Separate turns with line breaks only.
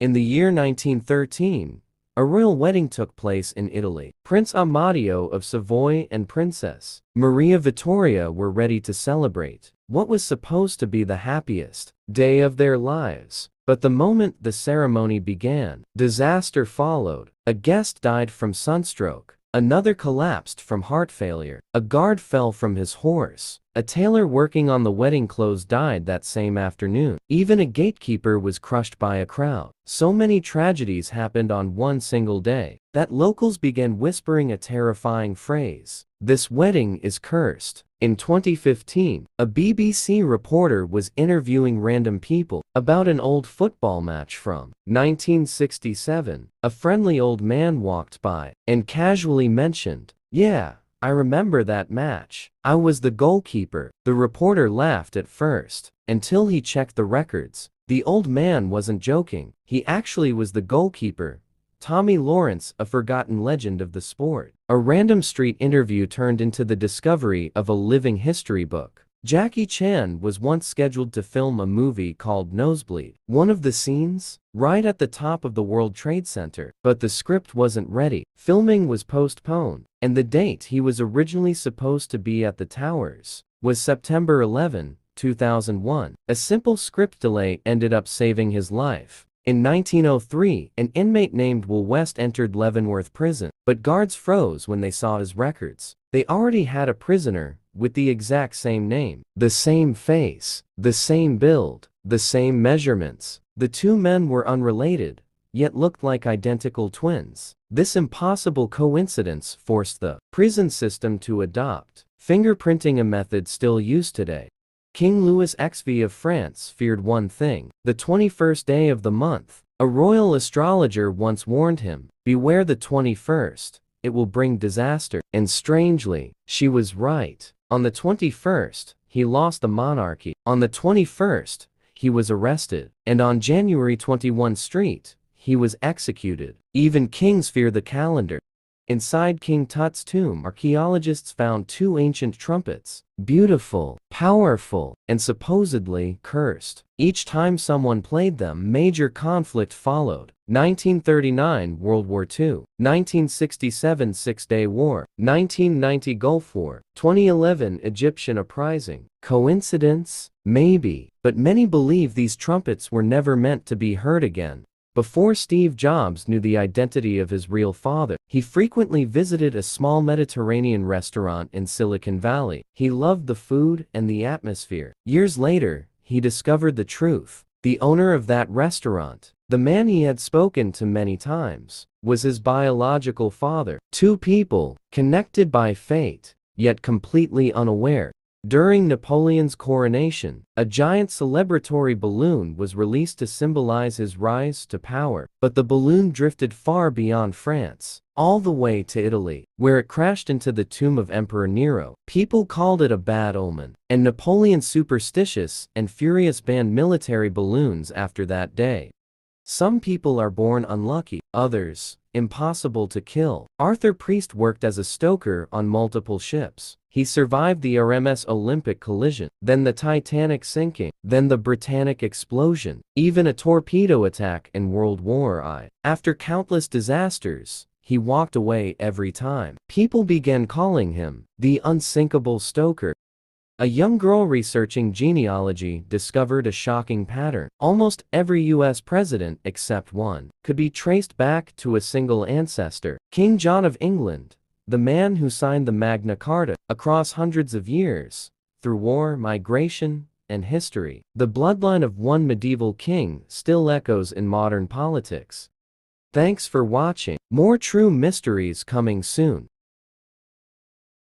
In the year 1913, a royal wedding took place in Italy. Prince Amadeo of Savoy and Princess Maria Vittoria were ready to celebrate what was supposed to be the happiest day of their lives. But the moment the ceremony began, disaster followed. A guest died from sunstroke. Another collapsed from heart failure. A guard fell from his horse. A tailor working on the wedding clothes died that same afternoon. Even a gatekeeper was crushed by a crowd. So many tragedies happened on one single day that locals began whispering a terrifying phrase: "This wedding is cursed." In 2015, a BBC reporter was interviewing random people about an old football match from 1967. A friendly old man walked by and casually mentioned, "Yeah, I remember that match. I was the goalkeeper." The reporter laughed at first, until he checked the records. The old man wasn't joking. He actually was the goalkeeper. Tommy Lawrence, a forgotten legend of the sport. A random street interview turned into the discovery of a living history book. Jackie Chan was once scheduled to film a movie called Nosebleed. One of the scenes, right at the top of the World Trade Center, but the script wasn't ready. Filming was postponed, and the date he was originally supposed to be at the towers was September 11, 2001. A simple script delay ended up saving his life. In 1903, an inmate named Will West entered Leavenworth Prison, but guards froze when they saw his records. They already had a prisoner with the exact same name, the same face, the same build, the same measurements. The two men were unrelated, yet looked like identical twins. This impossible coincidence forced the prison system to adopt fingerprinting, a method still used today. King Louis XVI of France feared one thing: the 21st day of the month. A royal astrologer once warned him, "Beware the 21st, it will bring disaster." And strangely, she was right. On the 21st, he lost the monarchy. On the 21st, he was arrested. And on January 21 Street, he was executed. Even kings fear the calendar. Inside King Tut's tomb, archaeologists found two ancient trumpets, beautiful, powerful, and supposedly cursed. Each time someone played them, major conflict followed. 1939 World War II, 1967 Six-Day War, 1990 Gulf War, 2011 Egyptian uprising. Coincidence? Maybe, but many believe these trumpets were never meant to be heard again. Before Steve Jobs knew the identity of his real father, he frequently visited a small Mediterranean restaurant in Silicon Valley. He loved the food and the atmosphere. Years later, he discovered the truth. The owner of that restaurant, the man he had spoken to many times, was his biological father. Two people, connected by fate, yet completely unaware. During Napoleon's coronation, a giant celebratory balloon was released to symbolize his rise to power, but the balloon drifted far beyond France, all the way to Italy, where it crashed into the tomb of Emperor Nero. People called it a bad omen, and Napoleon, superstitious and furious, banned military balloons after that day. Some people are born unlucky, others, impossible to kill. Arthur Priest worked as a stoker on multiple ships. He survived the RMS Olympic collision, then the Titanic sinking, then the Britannic explosion, even a torpedo attack in World War I. After countless disasters, he walked away every time. People began calling him the unsinkable stoker. A young girl researching genealogy discovered a shocking pattern. Almost every US president except one could be traced back to a single ancestor: King John of England, the man who signed the Magna Carta. Across hundreds of years, through war, migration, and history, the bloodline of one medieval king still echoes in modern politics. Thanks for watching. More true mysteries coming soon.